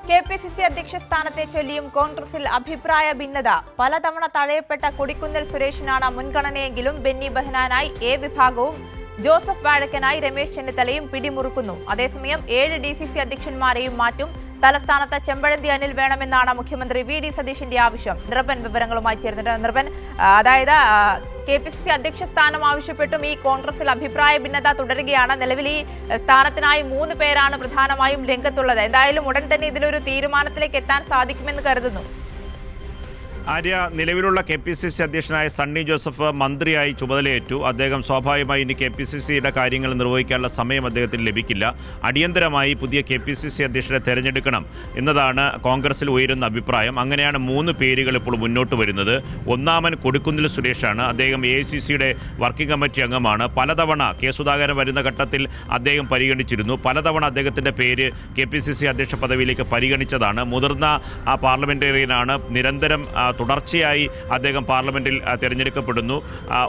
KPCC അധ്യക്ഷ സ്ഥാനത്തെ ചൊല്ലിയും കോൺഗ്രസിൽ അഭിപ്രായ ഭിന്നത. പലതവണ തഴയപ്പെട്ട കൊടിക്കുന്നിൽ സുരേഷിനാണ് മുൻഗണനയെങ്കിലും ബെന്നി ബെഹനാനായി എ വിഭാഗവും ജോസഫ് വാഴക്കനായി രമേശ് ചെന്നിത്തലയും പിടിമുറുക്കുന്നു. അതേസമയം 7 DCC അധ്യക്ഷന്മാരെയും മാറ്റും. തലസ്ഥാനത്ത് ചെമ്പഴന്തി അനിൽ വേണമെന്നാണ് മുഖ്യമന്ത്രി വി.ഡി. സതീശന്റെ ആവശ്യം. നിർഭൻ വിവരങ്ങളുമായി ചേർന്നിട്ട് നിർഭൻ, അതായത് കെപിസിസി അധ്യക്ഷ സ്ഥാനം ആവശ്യപ്പെട്ടും ഈ കോൺഗ്രസിൽ അഭിപ്രായ ഭിന്നത തുടരുകയാണ്. നിലവിൽ ഈ സ്ഥാനത്തിനായി 3 പേരാണ് പ്രധാനമായും രംഗത്തുള്ളത്. എന്തായാലും ഉടൻ തന്നെ ഇതിലൊരു തീരുമാനത്തിലേക്ക് എത്താൻ സാധിക്കുമെന്ന് കരുതുന്നു. ആര്യ, നിലവിലുള്ള KPCC അധ്യക്ഷനായ സണ്ണി ജോസഫ് മന്ത്രിയായി ചുമതലയേറ്റു. അദ്ദേഹം സ്വാഭാവികമായി ഇനി KPCCയുടെ കാര്യങ്ങൾ നിർവഹിക്കാനുള്ള സമയം അദ്ദേഹത്തിന് ലഭിക്കില്ല. അടിയന്തരമായി പുതിയ KPCC അധ്യക്ഷനെ തെരഞ്ഞെടുക്കണം എന്നതാണ് കോൺഗ്രസിൽ ഉയരുന്ന അഭിപ്രായം. അങ്ങനെയാണ് 3 പേരുകൾ ഇപ്പോൾ മുന്നോട്ട് വരുന്നത്. ഒന്നാമൻ കൊടിക്കുന്നിൽ സുരേഷാണ്. അദ്ദേഹം AICCയുടെ വർക്കിംഗ് കമ്മിറ്റി അംഗമാണ്. പലതവണ കെ സുധാകരൻ വരുന്ന ഘട്ടത്തിൽ അദ്ദേഹം പരിഗണിച്ചിരുന്നു. പലതവണ അദ്ദേഹത്തിൻ്റെ പേര് KPCC അധ്യക്ഷ പദവിയിലേക്ക് പരിഗണിച്ചതാണ്. മുതിർന്ന പാർലമെന്റേറിയനാണ്. നിരന്തരം തുടർച്ചയായി അദ്ദേഹം പാർലമെന്റിൽ തിരഞ്ഞെടുക്കപ്പെടുന്നു.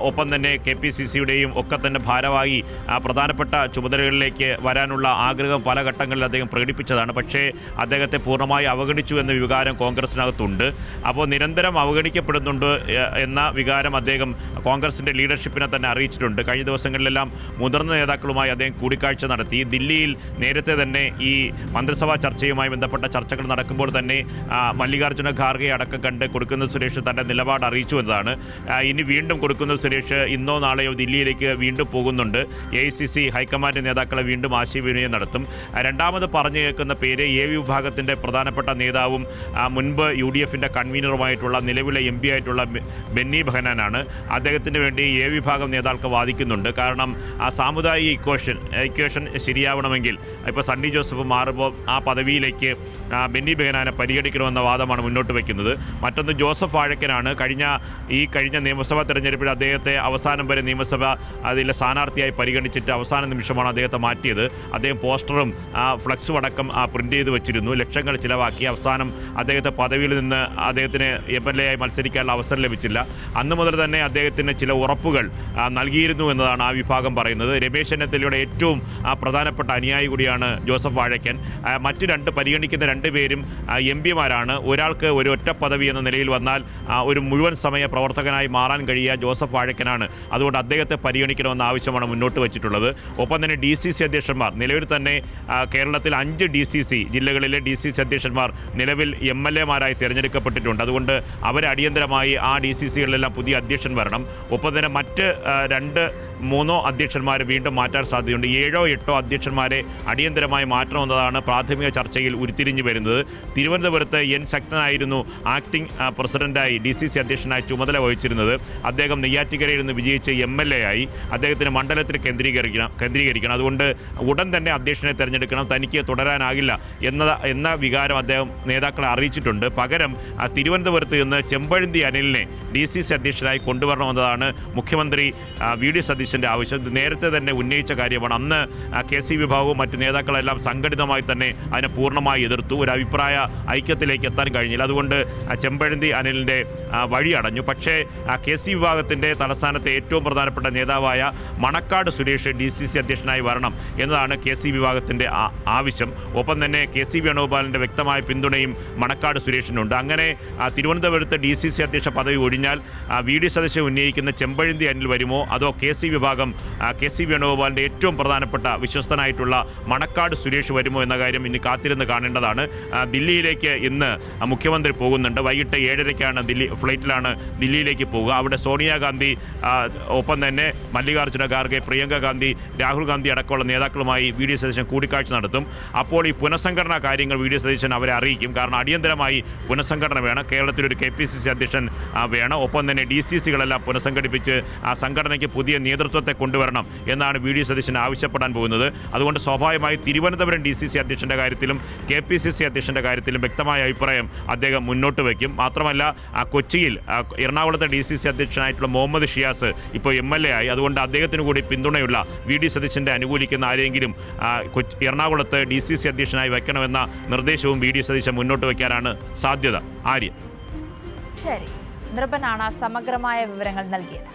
ഒപ്പം തന്നെ KPCCയുടെയും ഒക്കെ തന്നെ ഭാരവാഹി പ്രധാനപ്പെട്ട ചുമതലകളിലേക്ക് വരാനുള്ള ആഗ്രഹം പല ഘട്ടങ്ങളിൽ അദ്ദേഹം പ്രകടിപ്പിച്ചതാണ്. പക്ഷേ അദ്ദേഹത്തെ പൂർണ്ണമായി അവഗണിച്ചു എന്ന വികാരം കോൺഗ്രസിനകത്തുണ്ട്. അപ്പോൾ നിരന്തരം അവഗണിക്കപ്പെടുന്നുണ്ട് എന്ന വികാരം അദ്ദേഹം കോൺഗ്രസിൻ്റെ ലീഡർഷിപ്പിനെ തന്നെ അറിയിച്ചിട്ടുണ്ട്. കഴിഞ്ഞ ദിവസങ്ങളിലെല്ലാം മുതിർന്ന നേതാക്കളുമായി അദ്ദേഹം കൂടിക്കാഴ്ച നടത്തി. ദില്ലിയിൽ നേരത്തെ തന്നെ ഈ മന്ത്രിസഭാ ചർച്ചയുമായി ബന്ധപ്പെട്ട ചർച്ചകൾ നടക്കുമ്പോൾ തന്നെ മല്ലികാർജ്ജുന ഖാർഗെ അടക്കം കണ്ട് കൊടുക്കുന്നിൽ സുരേഷ് തൻ്റെ നിലപാട് അറിയിച്ചു എന്നതാണ്. ഇനി വീണ്ടും കൊടുക്കുന്നിൽ സുരേഷ് ഇന്നോ നാളെയോ ദില്ലിയിലേക്ക് വീണ്ടും പോകുന്നുണ്ട്. AICC ഹൈക്കമാൻഡ് നേതാക്കളെ വീണ്ടും ആശയവിനിമയം നടത്തും. രണ്ടാമത് പറഞ്ഞു കേൾക്കുന്ന പേര് എ വിഭാഗത്തിൻ്റെ പ്രധാനപ്പെട്ട നേതാവും മുൻപ് UDFൻ്റെ കൺവീനറുമായിട്ടുള്ള നിലവിലെ MP ആയിട്ടുള്ള ബെന്നി ബെഹനാനാണ്. അദ്ദേഹത്തിന് വേണ്ടി എ വിഭാഗം നേതാക്കൾ വാദിക്കുന്നുണ്ട്. കാരണം ആ സാമുദായിക ഇക്വേഷൻ ശരിയാവണമെങ്കിൽ ഇപ്പോൾ സണ്ണി ജോസഫ് മാറുമ്പോൾ ആ പദവിയിലേക്ക് ബെന്നി ബെഹനാനെ പരിഗണിക്കണമെന്ന വാദമാണ് മുന്നോട്ട് വയ്ക്കുന്നത്. മറ്റൊന്ന് ജോസഫ് വാഴക്കനാണ്. കഴിഞ്ഞ നിയമസഭാ തെരഞ്ഞെടുപ്പിൽ അദ്ദേഹത്തെ അവസാനം വരെ നിയമസഭ അതിലെ സ്ഥാനാർത്ഥിയായി പരിഗണിച്ചിട്ട് അവസാന നിമിഷമാണ് അദ്ദേഹത്തെ മാറ്റിയത്. അദ്ദേഹം പോസ്റ്ററും ഫ്ലക്സും അടക്കം പ്രിന്റ് ചെയ്ത് വെച്ചിരുന്നു. ലക്ഷങ്ങൾ ചിലവാക്കി. അവസാനം അദ്ദേഹത്തെ പദവിയിൽ നിന്ന് അദ്ദേഹത്തിന് MLA ആയി മത്സരിക്കാനുള്ള അവസരം ലഭിച്ചില്ല. അന്ന് മുതൽ തന്നെ അദ്ദേഹത്തിന് ചില ഉറപ്പുകൾ നൽകിയിരുന്നു എന്നതാണ് ആ വിഭാഗം പറയുന്നത്. രമേശ് ചെന്നിത്തലയുടെ ഏറ്റവും പ്രധാനപ്പെട്ട അനുയായി കൂടിയാണ് ജോസഫ് വാഴക്കൻ. മറ്റ് പരിഗണിക്കുന്ന 2 പേരും MP-മാരാണ്. ഒരാൾക്ക് ഒരു ഒറ്റ പദവി എന്ന നിലയിൽ വന്നാൽ ഒരു മുഴുവൻ സമയ പ്രവർത്തകനായി മാറാൻ കഴിയുക ജോസഫ് വാഴക്കനാണ്. അതുകൊണ്ട് അദ്ദേഹത്തെ പരിഗണിക്കണമെന്ന ആവശ്യമാണ് മുന്നോട്ട് വച്ചിട്ടുള്ളത്. ഒപ്പം തന്നെ DCC അധ്യക്ഷന്മാർ നിലവിൽ തന്നെ കേരളത്തിൽ 5 DCC ജില്ലകളിലെ DCC അധ്യക്ഷന്മാർ നിലവിൽ MLA-മാരായി തിരഞ്ഞെടുക്കപ്പെട്ടിട്ടുണ്ട്. അതുകൊണ്ട് അവരെ അടിയന്തരമായി ആ DCCകളിലെല്ലാം പുതിയ അധ്യക്ഷൻ വരണം. ഒപ്പം തന്നെ മറ്റ് 2-3 അധ്യക്ഷന്മാർ വീണ്ടും മാറ്റാൻ സാധ്യതയുണ്ട്. 7-8 അധ്യക്ഷന്മാരെ അടിയന്തരമായി മാറ്റണമെന്നതാണ് പ്രാഥമിക ചർച്ചയിൽ ഉരുത്തിരിഞ്ഞു വരുന്നത്. തിരുവനന്തപുരത്ത് N ശക്തനായിരുന്നു ആക്ടിംഗ് പ്രസിഡന്റായി DCC അധ്യക്ഷനായി ചുമതല വഹിച്ചിരുന്നത്. അദ്ദേഹം നെയ്യാറ്റിക്കരയിൽ നിന്ന് വിജയിച്ച് MLA ആയി. അദ്ദേഹത്തിന് മണ്ഡലത്തിൽ കേന്ദ്രീകരിക്കണം. അതുകൊണ്ട് ഉടൻ തന്നെ അധ്യക്ഷനെ തിരഞ്ഞെടുക്കണം. തനിക്ക് തുടരാനാകില്ല എന്ന വികാരം അദ്ദേഹം നേതാക്കളെ അറിയിച്ചിട്ടുണ്ട്. പകരം തിരുവനന്തപുരത്ത് നിന്ന് ചെമ്പഴന്തി അനിലിനെ DCC അധ്യക്ഷനായി കൊണ്ടുവരണമെന്നതാണ് മുഖ്യമന്ത്രി വി.ഡി. സതീശൻ്റെ ആവശ്യം. നേരത്തെ തന്നെ ഉന്നയിച്ച കാര്യമാണ്. അന്ന് KC വിഭാഗവും മറ്റു നേതാക്കളെല്ലാം സംഘടിതമായി തന്നെ അതിനെ പൂർണ്ണമായി എതിർത്തു. ഒരു അഭിപ്രായ ഐക്യത്തിലേക്ക് എത്താൻ കഴിഞ്ഞില്ല. അതുകൊണ്ട് ചെമ്പഴന്തി അനിലിൻ്റെ വഴി അടഞ്ഞു. പക്ഷേ KC വിഭാഗത്തിൻ്റെ തലസ്ഥാനത്തെ ഏറ്റവും പ്രധാനപ്പെട്ട നേതാവായ മണക്കാട് സുരേഷ് DCC അധ്യക്ഷനായി വരണം എന്നതാണ് KC വിഭാഗത്തിൻ്റെ ആവശ്യം. ഒപ്പം തന്നെ KC വേണുഗോപാലിൻ്റെ വ്യക്തമായ പിന്തുണയും മണക്കാട് സുരേഷിനുണ്ട്. അങ്ങനെ തിരുവനന്തപുരത്ത് DCC അധ്യക്ഷ പദവി ഒഴിഞ്ഞാൽ വി.ഡി. സതീശൻ ഉന്നയിക്കുന്ന ചെമ്പഴന്തി അനിൽ വരുമോ അതോ KC വിഭാഗം KC വേണുഗോപാലിൻ്റെ ഏറ്റവും പ്രധാനപ്പെട്ട വിശ്വസ്തനായിട്ടുള്ള മണക്കാട് സുരേഷ് വരുമോ എന്ന കാര്യം ഇനി കാത്തിരുന്ന് കാണേണ്ടതാണ്. ദില്ലിയിലേക്ക് ഇന്ന് മുഖ്യമന്ത്രി പോകുന്നുണ്ട്. വൈകിട്ട് 7:30-ക്കാണ് ഫ്ലൈറ്റിലാണ് ദില്ലിയിലേക്ക് പോകുക. അവിടെ സോണിയാഗാന്ധി ഒപ്പം തന്നെ മല്ലികാർജ്ജുന ഖാർഗെ, പ്രിയങ്ക ഗാന്ധി, രാഹുൽ ഗാന്ധി അടക്കമുള്ള നേതാക്കളുമായി വി.ഡി. സതീശൻ കൂടിക്കാഴ്ച നടത്തും. അപ്പോൾ ഈ പുനഃസംഘടനാ കാര്യങ്ങൾ വി.ഡി. സതീശൻ അവരെ അറിയിക്കും. കാരണം അടിയന്തരമായി പുനഃസംഘടന വേണം. കേരളത്തിലൊരു KPCC അധ്യക്ഷൻ വേണം. ഒപ്പം തന്നെ DCCകളെല്ലാം പുനഃസംഘടിപ്പിച്ച് ആ സംഘടനയ്ക്ക് പുതിയ നേതൃത്വത്തെ കൊണ്ടുവരണം എന്നാണ് വി.ഡി. സതീശൻ ആവശ്യപ്പെടാൻ പോകുന്നത്. അതുകൊണ്ട് സ്വാഭാവികമായി തിരുവനന്തപുരം DCC അധ്യക്ഷൻ്റെ കാര്യത്തിലും KPCC അധ്യക്ഷൻ്റെ കാര്യത്തിലും വ്യക്തമായ അഭിപ്രായം അദ്ദേഹം മുന്നോട്ട് വയ്ക്കും. മാത്രമല്ല കൊച്ചിയിൽ എറണാകുളത്തെ DCC അധ്യക്ഷനായിട്ടുള്ള മുഹമ്മദ് ഷിയാസ് ഇപ്പോൾ MLA ആയി. അതുകൊണ്ട് അദ്ദേഹത്തിന് കൂടി പിന്തുണയുള്ള വി.ഡി. സതീശൻ്റെ അനുകൂലിക്കുന്ന ആരെങ്കിലും എറണാകുളത്ത് DCC അധ്യക്ഷനായി വയ്ക്കണമെന്ന നിർദ്ദേശവും വി.ഡി. സതീശൻ മുന്നോട്ട് വയ്ക്കാനാണ് സാധ്യത. ആര്യ, ശരി, നിർഭനാണ് സമഗ്രമായ വിവരങ്ങൾ നൽകിയത്.